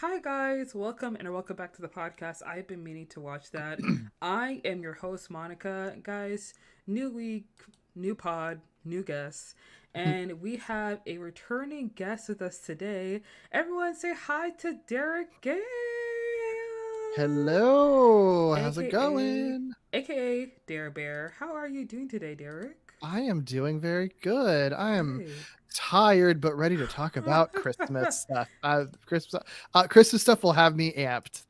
Hi guys, welcome back to the podcast. I've been meaning to watch that. I am your host Monica, guys. New week, new pod, new guests, and we have a returning guest with us today. Everyone say hi to Derek Gayle, Hello, how's it aka going? aka Dare Bear. How are you doing today, Derek? I am doing very good. I am Good. tired but ready to talk about Christmas stuff. Christmas stuff will have me amped.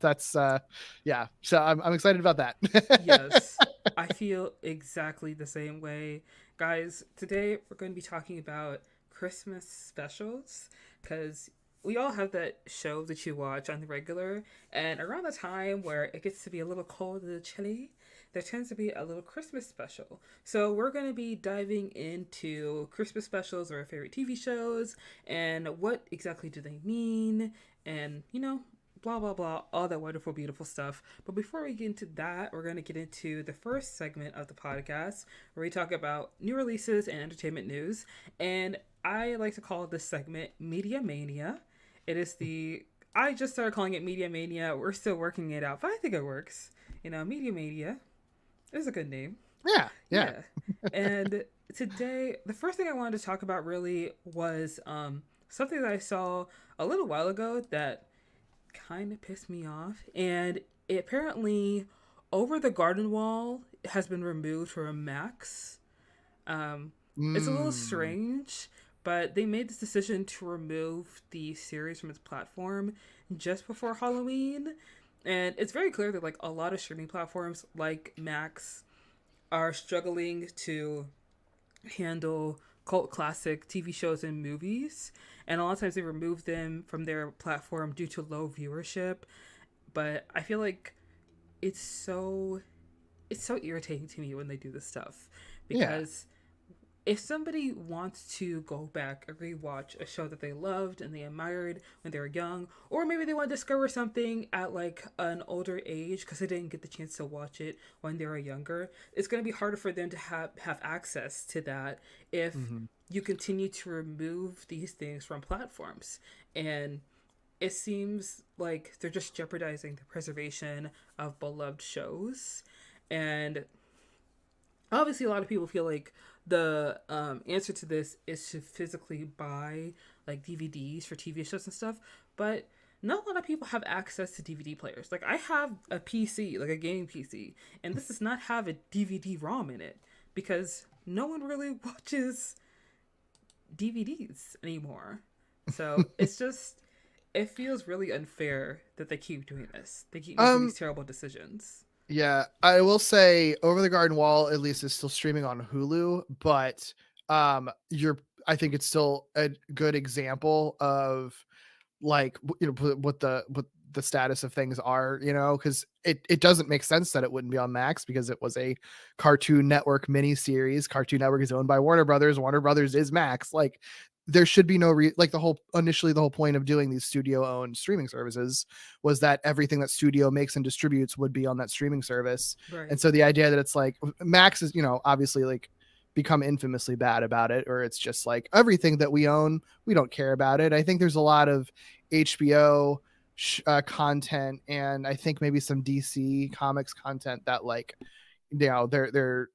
Yeah. So I'm excited about that. Yes, I feel exactly the same way. Guys, today we're going to be talking about Christmas specials because we all have that show that you watch on the regular, and around the time where it gets to be a little cold and chilly, there tends to be a little Christmas special. So we're going to be diving into Christmas specials or our favorite TV shows and what exactly do they mean, and blah blah blah, all that wonderful beautiful stuff. But before we get into that, we're going to get into the first segment of the podcast where we talk about new releases and entertainment news. And I like to call this segment Media Mania. It is the I just started calling it Media Mania. We're still working it out, but I think it works. Media Mania is a good name. Yeah, yeah. Yeah. And today, the first thing I wanted to talk about really was something that I saw a little while ago that kind of pissed me off. And it apparently, Over the Garden Wall has been removed from Max. Um, it's a little Mm, strange, but they made this decision to remove the series from its platform just before Halloween. And it's very clear that like a lot of streaming platforms like Max are struggling to handle cult classic TV shows and movies. And a lot of times they remove them from their platform due to low viewership. But I feel like it's so it's so irritating to me when they do this stuff yeah. because if somebody wants to go back and rewatch a show that they loved and they admired when they were young, or maybe they want to discover something at like an older age because they didn't get the chance to watch it when they were younger, it's going to be harder for them to have access to that if Hmm. you continue to remove these things from platforms. And it seems like they're just jeopardizing the preservation of beloved shows. And obviously a lot of people feel like the answer to this is to physically buy like DVDs for TV shows and stuff, but not a lot of people have access to DVD players. Like I have a PC, like a gaming PC, and this does not have a DVD ROM in it because no one really watches DVDs anymore. So it's just it feels really unfair that they keep doing this. They keep making these um, terrible decisions. yeah, I will say Over the Garden Wall at least is still streaming on Hulu, but you're I think it's still a good example of like what the status of things are, because it doesn't make sense that it wouldn't be on Max because it was a Cartoon Network miniseries. Cartoon Network is owned by Warner Brothers. Warner Brothers is Max. Like there should be no like the whole point of doing these studio owned streaming services was that everything that studio makes and distributes would be on that streaming service. And Right. so the idea that it's like Max is, obviously like become infamously bad about it, or it's just like everything that we own, we don't care about it. I think there's a lot of HBO content, and I think maybe some DC Comics content that like they're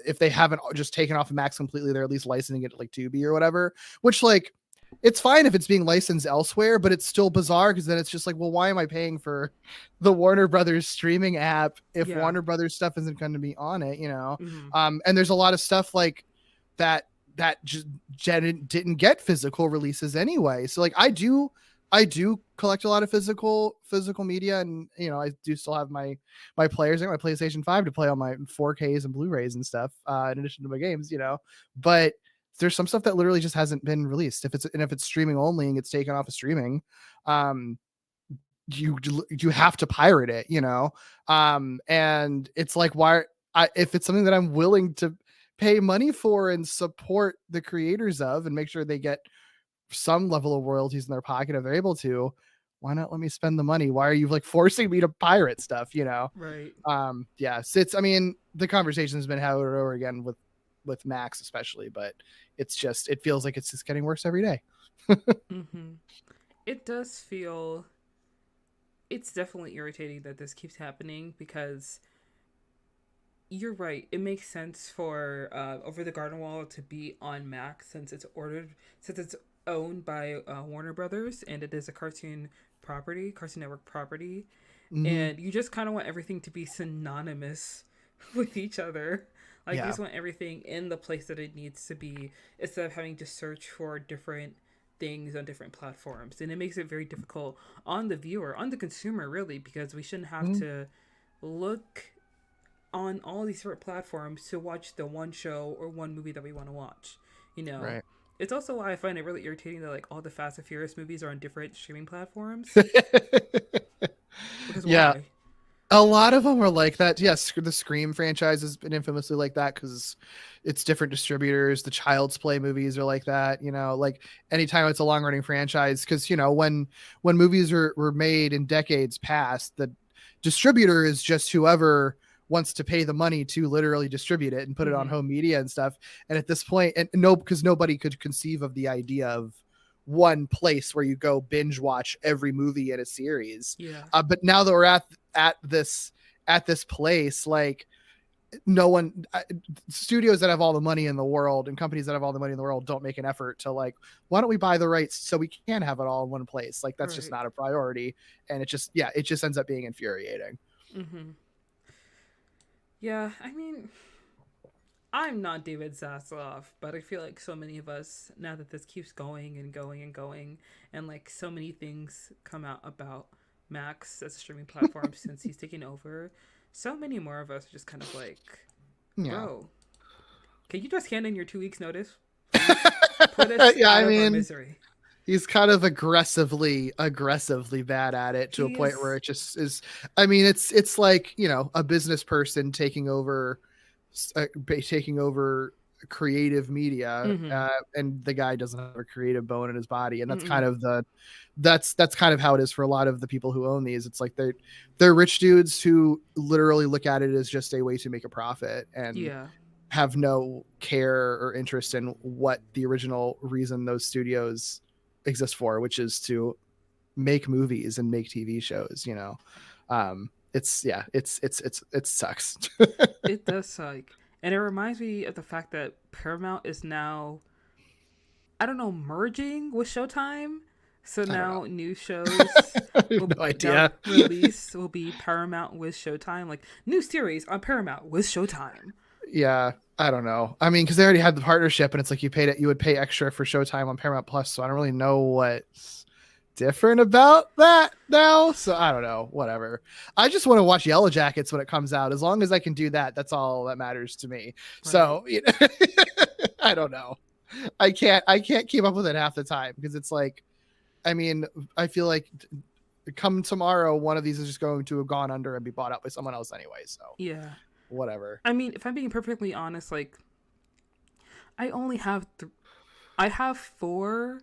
if they haven't just taken off of Max completely, they're at least licensing it like Tubi or whatever. Which like it's fine if it's being licensed elsewhere, but it's still bizarre because then it's just like, well, why am I paying for the Warner Brothers streaming app if Yeah. Warner Brothers stuff isn't going to be on it, Mm-hmm. And there's a lot of stuff like that that just didn't get physical releases anyway. So like I do collect a lot of physical media, and I do still have my players and my PlayStation 5 to play on my 4Ks and Blu-rays and stuff, in addition to my games, but there's some stuff that literally just hasn't been released. If it's streaming only and gets taken off of streaming, um, you have to pirate it, and it's like, why? If it's something that I'm willing to pay money for and support the creators of and make sure they get some level of royalties in their pocket if they're able to, why not let me spend the money? Why are you like forcing me to pirate stuff, Right. yeah, so I mean, the conversation has been had over again with Max especially, but it feels like it's just getting worse every day. Mm-hmm. It does feel it's definitely irritating that this keeps happening because you're right. It makes sense for Over the Garden Wall to be on Max since it's owned by Warner Brothers and it is a Cartoon Network property, Hmm. and you just kind of want everything to be synonymous with each other. Like you Yeah. just want everything in the place that it needs to be instead of having to search for different things on different platforms. And it makes it very difficult on the viewer, on the consumer, really, because we shouldn't have Mhm. to look on all these different platforms to watch the one show or one movie that we want to watch. You know, Right. it's also why I find it really irritating that like all the Fast and Furious movies are on different streaming platforms. Because Yeah. why? A lot of them are like that. Yes, the Scream franchise has been infamously like that because it's different distributors. The Child's Play movies are like that. Like anytime it's a long running franchise, because when movies were made in decades past, the distributor is just whoever wants to pay the money to literally distribute it and put it on Mm-hmm. home media and stuff. And at this point, and no, because nobody could conceive of the idea of one place where you go binge watch every movie in a series. Yeah. But now that we're at this place, like no one studios that have all the money in the world and companies that have all the money in the world don't make an effort to like, why don't we buy the rights so we can have it all in one place? Like that's just Right. not a priority. And it just ends up being infuriating. Mm-hmm. Yeah. I mean, I'm not David Zaslav, but I feel like so many of us, now that this keeps going and going and going, and like so many things come out about Max as a streaming platform since he's taken over, so many more of us are just kind of like, Yeah. bro, can you just hand in your 2 weeks notice, please? Put us Yeah, out I of our mean, misery. he's kind of aggressively bad at it to a He point where is. it just is. I mean, it's like, a business person taking over creative media, Mm-hmm. and the guy doesn't have a creative bone in his body, and Mm-mm. that's kind of how it is for a lot of the people who own these. It's like they're rich dudes who literally look at it as just a way to make a profit and Yeah. have no care or interest in what the original reason those studios exist for, which is to make movies and make TV shows. It's yeah, it sucks. It does suck. And it reminds me of the fact that Paramount is now, I don't know, merging with Showtime. So I don't know. now new shows I have will no that idea. release will be Paramount with Showtime, like new series on Paramount with Showtime. Yeah, I don't know. I mean, because they already had the partnership, and it's like you would pay extra for Showtime on Paramount Plus. So I don't really know what's different about that now. So I don't know. Whatever. I just want to watch Yellow Jackets when it comes out. As long as I can do that, that's all that matters to me. Right. So I don't know. I can't keep up with it half the time because it's like, I mean, I feel like come tomorrow, one of these is just going to have gone under and be bought out by someone else anyway. So Yeah. whatever. I mean, if I'm being perfectly honest, like I only have I have four.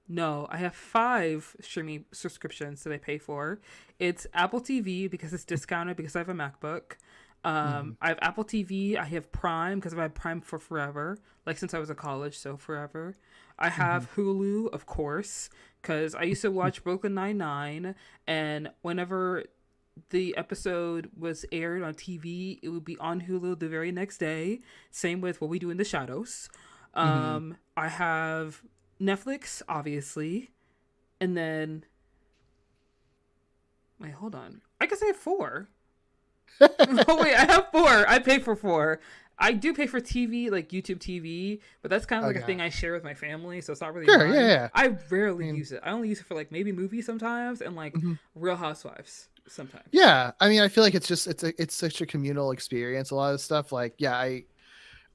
No, I have five streaming subscriptions that I pay for. It's Apple TV because it's discounted because I have a MacBook. Mhm. I have Apple TV. I have Prime because I've had Prime for forever, like since I was in college, so forever. I Mhm. have Hulu, of course, because I used to watch Brooklyn Nine-Nine, and whenever the episode was aired on TV, it would be on Hulu the very next day. Same with What We Do in the Shadows. Mhm. I have Netflix, obviously, and then wait, hold on. I guess I have four. Oh wait, I have four. I pay for four. I do pay for TV, like YouTube TV, but that's kind of like a Okay. thing I share with my family, so it's not really Sure. Yeah. mine. Yeah. I I rarely mean, use it. I only use it for like maybe movies sometimes and like mhm. Real Housewives sometimes. Yeah. I mean, I feel like it's such a communal experience. A lot of stuff. Like, yeah,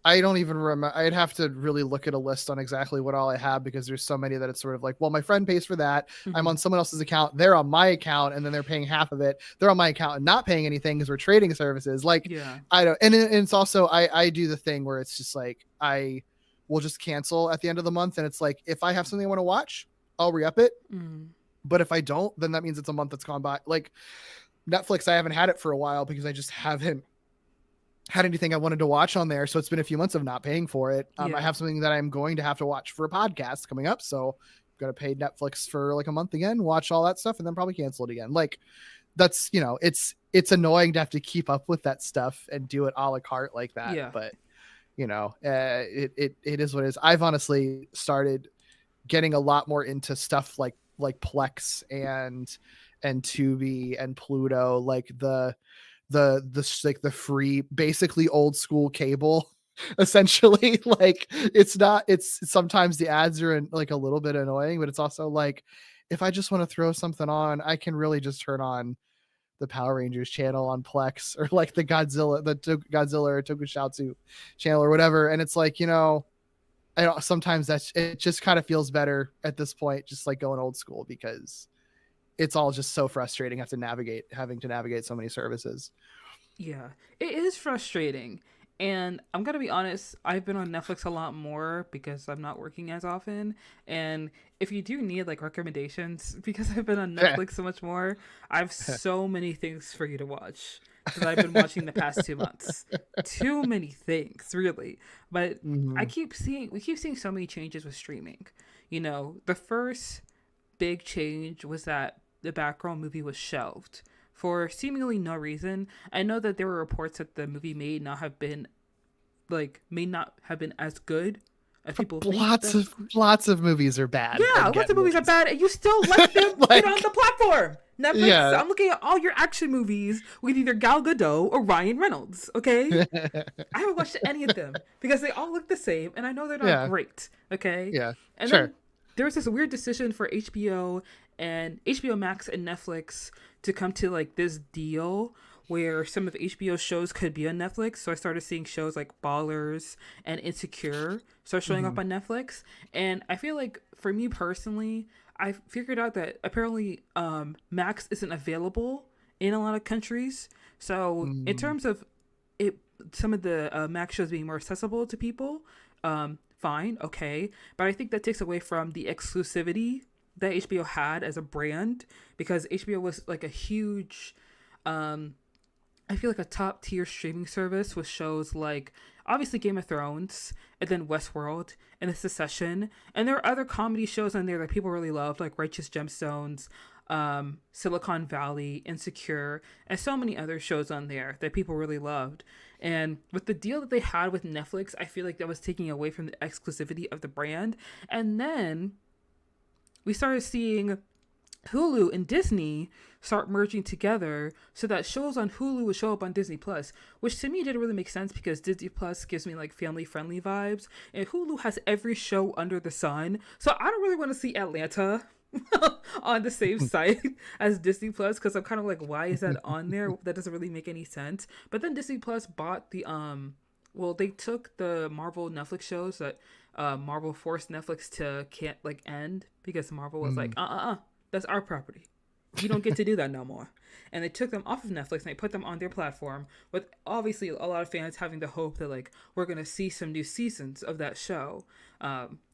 I don't even remember. I'd have to really look at a list on exactly what all I have because there's so many that it's sort of like, well, my friend pays for that. I'm Mm-hmm. on someone else's account. They're on my account, and then they're paying half of it. They're on my account and not paying anything because we're trading services. Like, Yeah. I don't. And it's also I do the thing where it's just like I will just cancel at the end of the month, and it's like if I have something I want to watch, I'll re-up it. Mm. But if I don't, then that means it's a month that's gone by. Like Netflix, I haven't had it for a while because I just haven't had anything I wanted to watch on there. So it's been a few months of not paying for it. I Yeah. have something that I'm going to have to watch for a podcast coming up. So gonna pay Netflix for like a month again, watch all that stuff, and then probably cancel it again. Like that's, it's annoying to have to keep up with that stuff and do it a la carte like that. Yeah. But it is what it is. I've honestly started getting a lot more into stuff like Plex and Tubi and Pluto, like the free, basically old school cable essentially. Like it's sometimes the ads are like a little bit annoying, but it's also like if I just want to throw something on, I can really just turn on the Power Rangers channel on Plex, or like the Godzilla or Tokusatsu channel or whatever. And it's like, I don't, sometimes it just kind of feels better at this point, just like going old school, because it's all just so frustrating having to navigate so many services. Yeah, it is frustrating. And I'm gonna be honest, I've been on Netflix a lot more because I'm not working as often. And if you do need like recommendations, because I've been on Netflix so much more, I have so many things for you to watch that I've been watching the past 2 months. Too many things, really. But Mm-hmm. we keep seeing so many changes with streaming. The first big change was that the Batgirl movie was shelved for seemingly no reason. I know that there were reports that the movie may not have been as good as people think. Lots of movies are bad. Yeah, lots of movies are bad, and you still let them like, get on the platform. Netflix. Yeah. I'm looking at all your action movies with either Gal Gadot or Ryan Reynolds. Okay, I haven't watched any of them because they all look the same, and I know they're not great. Okay, Yeah, and sure. then there was this weird decision for HBO Max and Netflix to come to like this deal where some of HBO's shows could be on Netflix. So I started seeing shows like Ballers and Insecure start showing up on Netflix. And I feel like for me personally, I figured out that apparently Max isn't available in a lot of countries. So in terms of it, some of the Max shows being more accessible to people, fine, okay. But I think that takes away from the exclusivity that HBO had as a brand, because HBO was like a huge, I feel like a top tier streaming service with shows like obviously Game of Thrones and then Westworld and The Succession. And there are other comedy shows on there that people really loved, like Righteous Gemstones, Silicon Valley, Insecure, and so many other shows on there that people really loved. And with the deal that they had with Netflix, I feel like that was taking away from the exclusivity of the brand. And then we started seeing Hulu and Disney start merging together so that shows on Hulu would show up on Disney Plus, which to me didn't really make sense because Disney Plus gives me like family friendly vibes, and Hulu has every show under the sun. So I don't really want to see Atlanta on the same site as Disney Plus, because I'm kind of like, why is that on there? That doesn't really make any sense. But then Disney Plus bought they took the Marvel Netflix shows that Marvel forced Netflix to can't like end because Marvel was like, that's our property. You don't get to do that no more. And they took them off of Netflix and they put them on their platform, with obviously a lot of fans having the hope that like we're gonna see some new seasons of that show.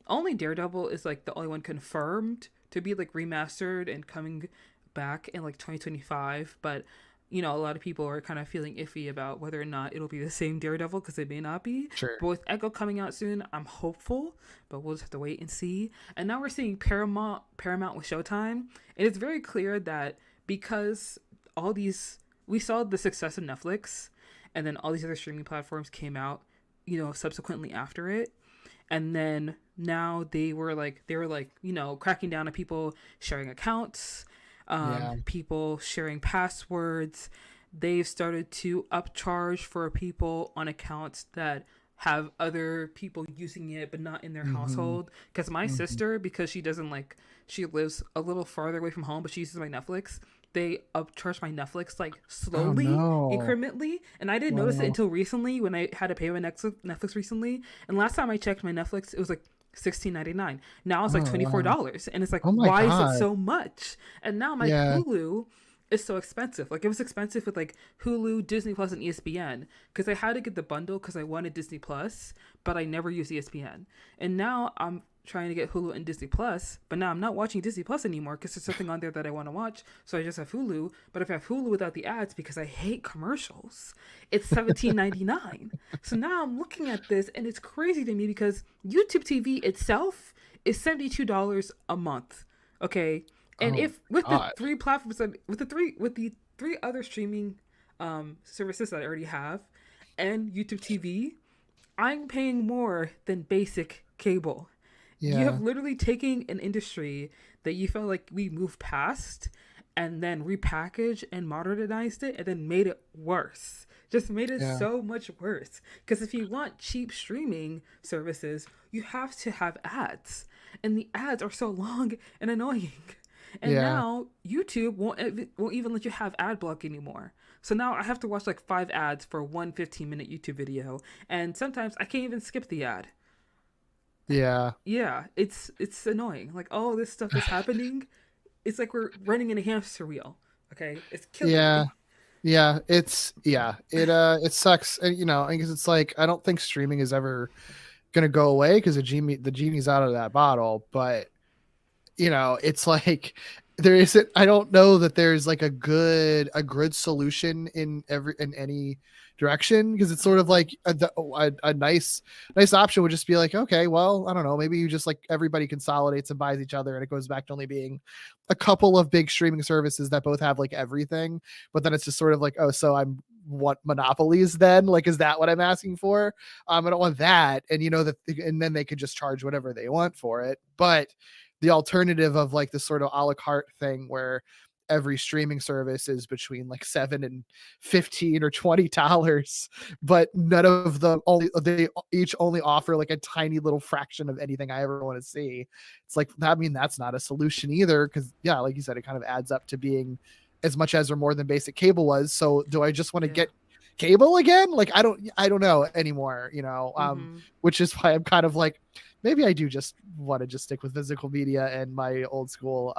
Only Daredevil is like the only one confirmed to be like remastered and coming back in like 2025, but a lot of people are kind of feeling iffy about whether or not it'll be the same Daredevil, because it may not be. Sure. But with Echo coming out soon, I'm hopeful, but we'll just have to wait and see. And now we're seeing Paramount with Showtime. And it's very clear that because we saw the success of Netflix, and then all these other streaming platforms came out, subsequently after it. And then now they were cracking down on people sharing accounts, people sharing passwords. They've started to upcharge for people on accounts that have other people using it but not in their household. Because my sister, because she lives a little farther away from home, but she uses my Netflix, they upcharged my Netflix like slowly, incrementally, and I didn't notice it until recently when I had to pay my Netflix recently. And last time I checked my Netflix, it was like $16.99. Now it's like $24, and it's like, why is it so much? And now my Hulu is so expensive. Like, it was expensive with like Hulu, Disney Plus, and ESPN, because I had to get the bundle because I wanted Disney Plus, but I never used ESPN. And now I'm trying to get Hulu and Disney Plus, but now I'm not watching Disney Plus anymore because there's something on there that I want to watch, so I just have Hulu. But if I have Hulu without the ads, because I hate commercials, it's $17.99. So now I'm looking at this and it's crazy to me because YouTube TV itself is $72 a month. Okay, and Oh if with the God. three platforms that with the three other streaming services that I already have, and YouTube TV, I'm paying more than basic cable. You have Yeah. literally taken an industry that you felt like we moved past and then repackaged and modernized it and then made it worse. Just made it Yeah. so much worse. Because if you want cheap streaming services, you have to have ads. And the ads are so long and annoying. And Yeah. now YouTube won't even let you have ad block anymore. So now I have to watch like 5 ads for one 15-minute YouTube video. And sometimes I can't even skip the ad. Yeah. Yeah, it's annoying. Like all this stuff is happening. It's like we're running in a hamster wheel. Okay, it's killing Yeah. me. Yeah. It sucks. And, you know, because it's like I don't think streaming is ever gonna go away because the genie's out of that bottle. But you know, it's like there isn't. I don't know that there's like a good solution in any direction, because it's sort of Uh-huh. like a nice option would just be like, okay, well, I don't know, maybe you just like everybody consolidates and buys each other, and it goes back to only being a couple of big streaming services that both have like everything. But then it's just sort of like, oh, so I'm want monopolies then? Like, is that what I'm asking for? I don't want that. And you know that, and then they could just charge whatever they want for it. But the alternative of like this sort of a la carte thing where every streaming service is between like 7 and $15 or $20, but none of them, only they each only offer like a tiny little fraction of anything I ever want to see. It's like, I mean, that's not a solution either, because yeah, like you said, it kind of adds up to being as much as or more than basic cable was. So do I just want to Yeah. get cable again? Like, I don't know anymore, you know. Mm-hmm. Which is why I'm kind of like, maybe I do just want to just stick with physical media and my old school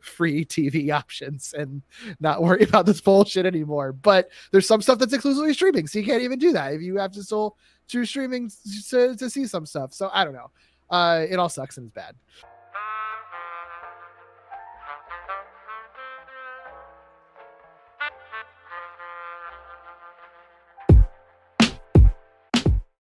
free TV options and not worry about this bullshit anymore. But there's some stuff that's exclusively streaming, so you can't even do that if you have to still choose streaming to see some stuff. So I don't know. It all sucks and it's bad.